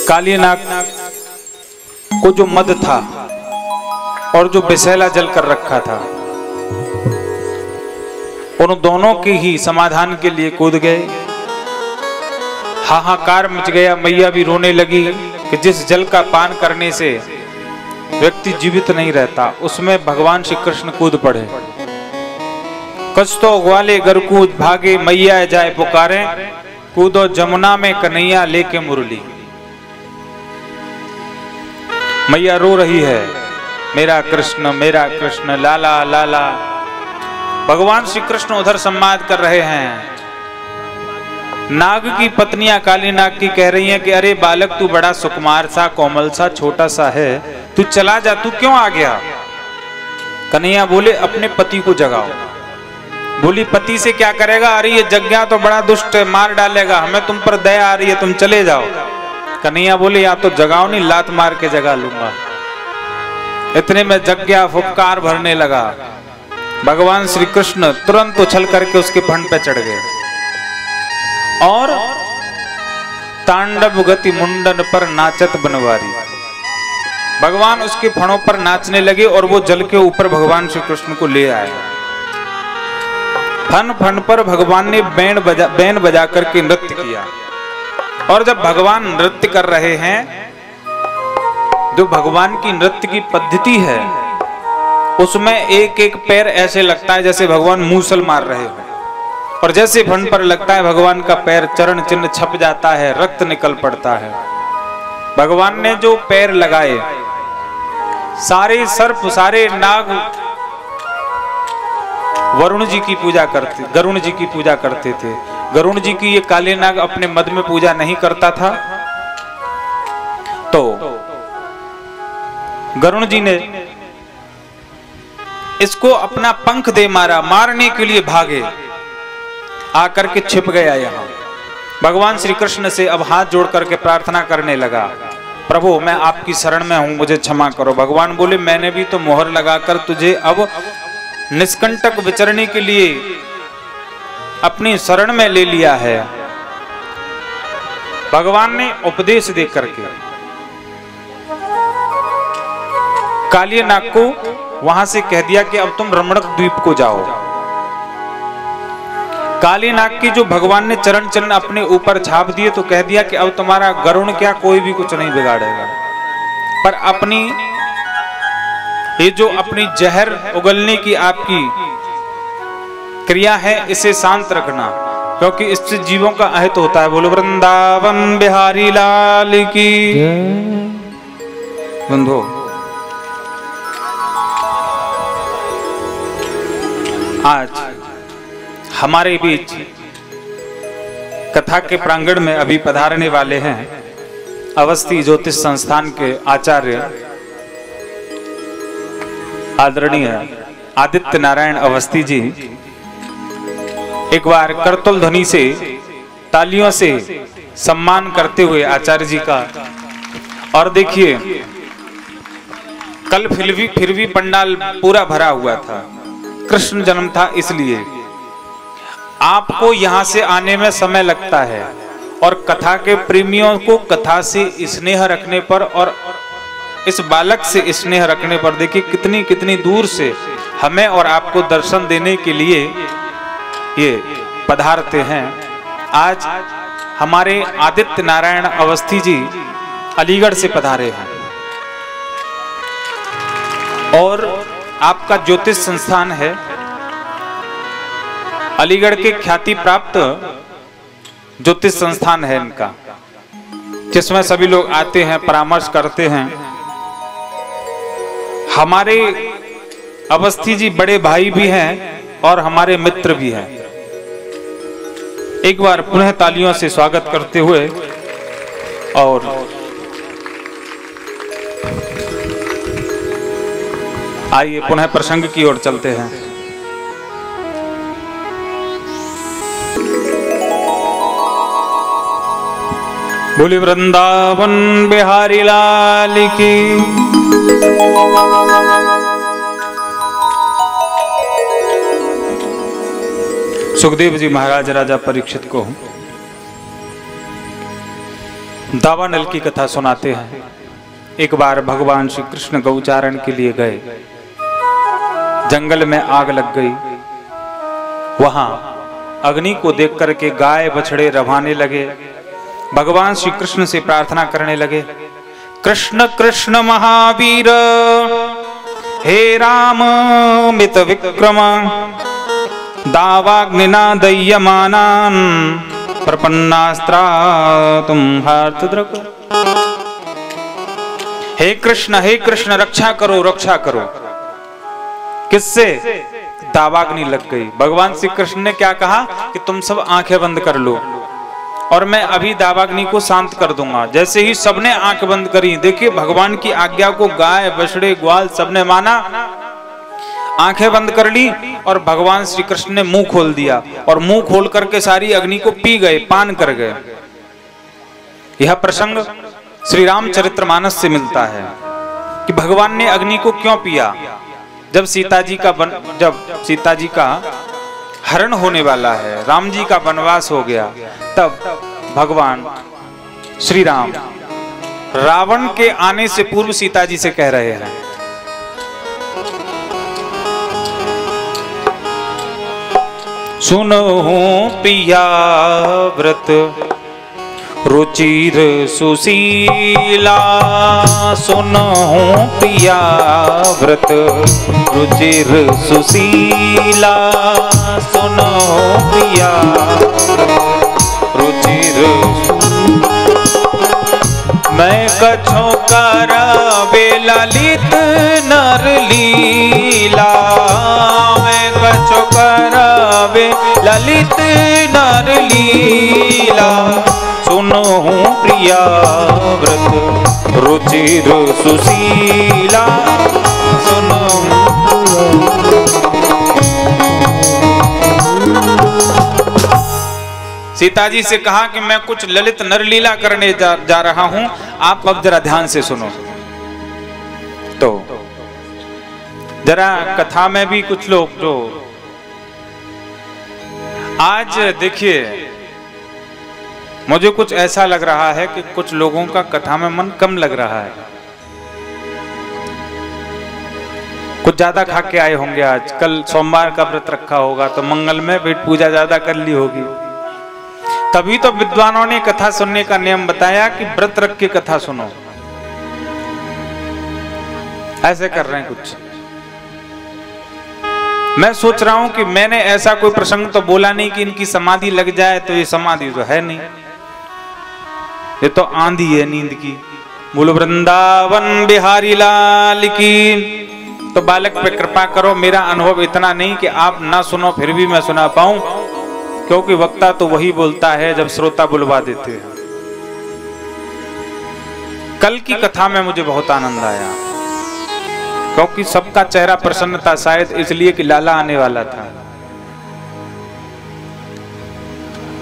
कालीनाग को जो मद था और जो विषैला जल कर रखा था, उन दोनों के ही समाधान के लिए कूद गए। हाहाकार मच गया। मैया भी रोने लगी कि जिस जल का पान करने से व्यक्ति जीवित नहीं रहता, उसमें भगवान श्री कृष्ण कूद पड़े। कछ तो ग्वाले घर कूद भागे, मैया जाए पुकारे, कूदो जमुना में कन्हैया लेके मुरली। मैया रो रही है, मेरा कृष्ण लाला लाला। भगवान श्री कृष्ण उधर संवाद कर रहे हैं। नाग की पत्नियां काली नाग की कह रही हैं कि अरे बालक, तू बड़ा सुकुमार सा, कोमल सा, छोटा सा है, तू चला जा, तू क्यों आ गया? कन्हैया बोले अपने पति को जगाओ। बोली पति से क्या करेगा? अरे ये जग गया तो बड़ा दुष्ट है, मार डालेगा, हमें तुम पर दया आ रही है, तुम चले जाओ। कन्हैया बोले या तो जगाओ, नहीं लात मार के जगा लूंगा। इतने में जग गया, फुफकार भरने लगा। भगवान श्री कृष्ण तुरंत उछल करके उसके फंड पे चढ़ गए और तांडव गति मुंडन पर नाचत बनवारी। भगवान उसके फणों पर नाचने लगे और वो जल के ऊपर भगवान श्री कृष्ण को ले आए। फन फन पर भगवान ने बैन बजा करके नृत्य किया। और जब भगवान नृत्य कर रहे हैं, जो भगवान की नृत्य की पद्धति है, उसमें एक एक पैर ऐसे लगता है जैसे भगवान मूसल मार रहे हो, और जैसे फन पर लगता है भगवान का पैर चरण चिन्ह छप जाता है, रक्त निकल पड़ता है। भगवान ने जो पैर लगाए, सारे सर्प, सारे नाग वरुण जी की पूजा करते, गरुण जी की पूजा करते थे। गरुण जी की ये काले नाग अपने मद में पूजा नहीं करता था, तो गरुण जी ने इसको अपना पंख दे मारा, मारने के लिए भागे, आकर के छिप गया यहाँ। भगवान श्री कृष्ण से अब हाथ जोड़ करके प्रार्थना करने लगा, प्रभु मैं आपकी शरण में हूं, मुझे क्षमा करो। भगवान बोले मैंने भी तो मोहर लगाकर तुझे अब निष्कंटक विचरने के लिए अपनी शरण में ले लिया है। भगवान ने उपदेश दे करके काली नाग को वहां से कह दिया कि अब तुम रमणक द्वीप को जाओ। काली नाग की जो भगवान ने चरण चिन्ह अपने ऊपर छाप दिए, तो कह दिया कि अब तुम्हारा गरुण क्या, कोई भी कुछ नहीं बिगाड़ेगा। पर अपनी ये जो अपनी जहर उगलने की आपकी क्रिया है, इसे शांत रखना, क्योंकि इससे जीवों का अहित होता है। बोलो वृंदावन बिहारी लाल की। बंधो आज हमारे बीच कथा के प्रांगण में अभी पधारने वाले हैं अवस्थी ज्योतिष संस्थान के आचार्य आदरणीय आदित्य नारायण अवस्थी जी। एक बार करतल ध्वनि से, तालियों से सम्मान करते हुए आचार्य जी का। और देखिए कल फिर भी पंडाल पूरा भरा हुआ था, कृष्ण जन्म था, इसलिए आपको यहां से आने में समय लगता है। और कथा के प्रेमियों को कथा से स्नेह रखने पर और इस बालक से स्नेह रखने पर देखिए कितनी कितनी दूर से हमें और आपको दर्शन देने के लिए ये पधारते हैं। आज हमारे आदित्य नारायण अवस्थी जी अलीगढ़ से पधारे हैं और आपका ज्योतिष संस्थान है, अलीगढ़ के ख्याति प्राप्त ज्योतिष संस्थान है इनका, जिसमें सभी लोग आते हैं, परामर्श करते हैं। हमारे अवस्थी जी बड़े भाई भी हैं और हमारे मित्र भी हैं। एक बार पुनः तालियों से स्वागत करते हुए और आइए पुनः प्रसंग की ओर चलते हैं। बोली वृंदावन बिहारी लाल की। सुखदेव जी महाराज राजा परीक्षित को दावानल की कथा सुनाते हैं। एक बार भगवान श्री कृष्ण गौचारण के लिए गए, जंगल में आग लग गई। वहां अग्नि को देख करके गाय बछड़े रवाने लगे। भगवान श्री कृष्ण से प्रार्थना करने लगे, कृष्ण कृष्ण महावीर हे राम मित विक्रम दावाग्निना दह्यमानान् प्रपन्नास्त्रा तुम हार्तद्रक। हे कृष्ण रक्षा करो रक्षा करो। किससे? दावाग्नि लग गई। भगवान श्री कृष्ण ने क्या कहा कि तुम सब आंखें बंद कर लो और मैं अभी दावाग्नि को शांत कर दूंगा। जैसे ही सबने आंखें बंद करी, देखिए भगवान की आज्ञा को गाय बछड़े ग्वाल सबने माना, आंखें बंद कर ली और भगवान श्री कृष्ण ने मुंह खोल दिया और मुंह खोल करके सारी अग्नि को पी गए, पान कर गए। यह प्रसंग श्री रामचरितमानस से मिलता है कि भगवान ने अग्नि को क्यों पिया। जब सीता जी का हरण होने वाला है, राम जी का वनवास हो गया, तब भगवान श्री राम रावण के आने से पूर्व सीता जी से कह रहे हैं, सुनो पिया व्रत रुचिर सुशीला, सुनो पिया व्रत रुचिर सुशीला, सुनो पिया रुचिर। मैं कछो करावे ललित नर लीला, मैं कछो करावे ललित नर लीला, सुनो प्रिया व्रत रुचिर सुशीला, सुनो। सीता जी से कहा कि मैं कुछ ललित नरलीला करने जा रहा हूं, आप अब जरा ध्यान से सुनो। तो जरा कथा में भी कुछ लोग जो आज देखिए, मुझे कुछ ऐसा लग रहा है कि कुछ लोगों का कथा में मन कम लग रहा है। कुछ ज्यादा खा के आए होंगे, आज कल सोमवार का व्रत रखा होगा तो मंगल में पेट पूजा ज्यादा कर ली होगी। तभी तो विद्वानों ने कथा सुनने का नियम बताया कि व्रत रख के कथा सुनो। ऐसे कर रहे हैं कुछ। मैं सोच रहा हूं कि मैंने ऐसा कोई प्रसंग तो बोला नहीं कि इनकी समाधि लग जाए, तो ये समाधि तो है नहीं, ये तो आंधी है नींद की। बोलो वृंदावन बिहारी लाल की। तो बालक पे कृपा करो, मेरा अनुभव इतना नहीं कि आप ना सुनो फिर भी मैं सुना पाऊं, क्योंकि वक्ता तो वही बोलता है जब श्रोता बुलवा देते हैं। कल की कथा में मुझे बहुत आनंद आया, क्योंकि सबका चेहरा प्रसन्न था, शायद इसलिए कि लाला आने वाला था।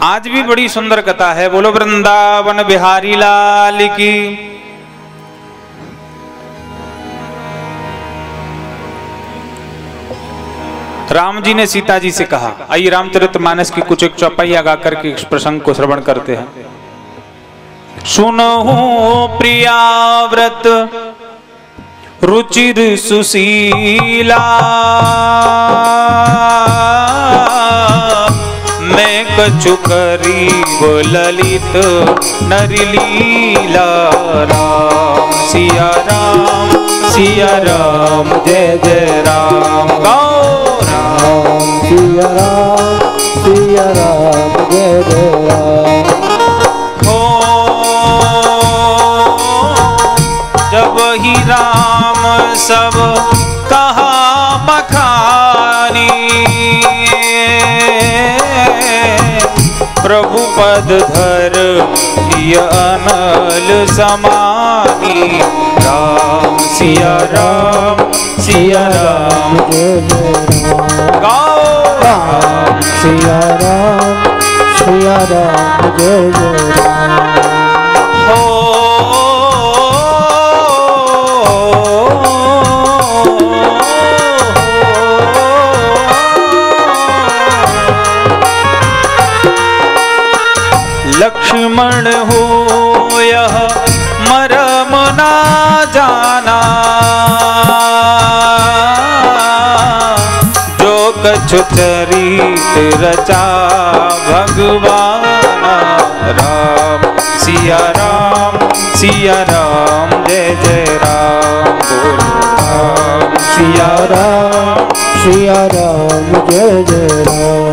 आज भी बड़ी सुंदर कथा है। बोलो वृंदावन बिहारी लाल की। राम जी ने सीता जी से कहा, आइए रामचरितमानस की कुछ एक चौपाइयां गा करके इस प्रसंग को श्रवण करते हैं। सुनो प्रिया व्रत रुचिर सुशीला, मैं कछु करीब ललित नरलीला, राम सिया राम जय जय राम। गाओ राम सिया राम जय जय राम। हो जब ही राम सब कहा बखानी, प्रभु पद धर अनल समानी, राम सिया राम जय जय राम। गाओ राम सिया राम जय जय राम। हो लक्ष्मण होया चरित रचा भगवान राम। सिया राम जय जय राम बोलो राम। सिया राम जय जय राम।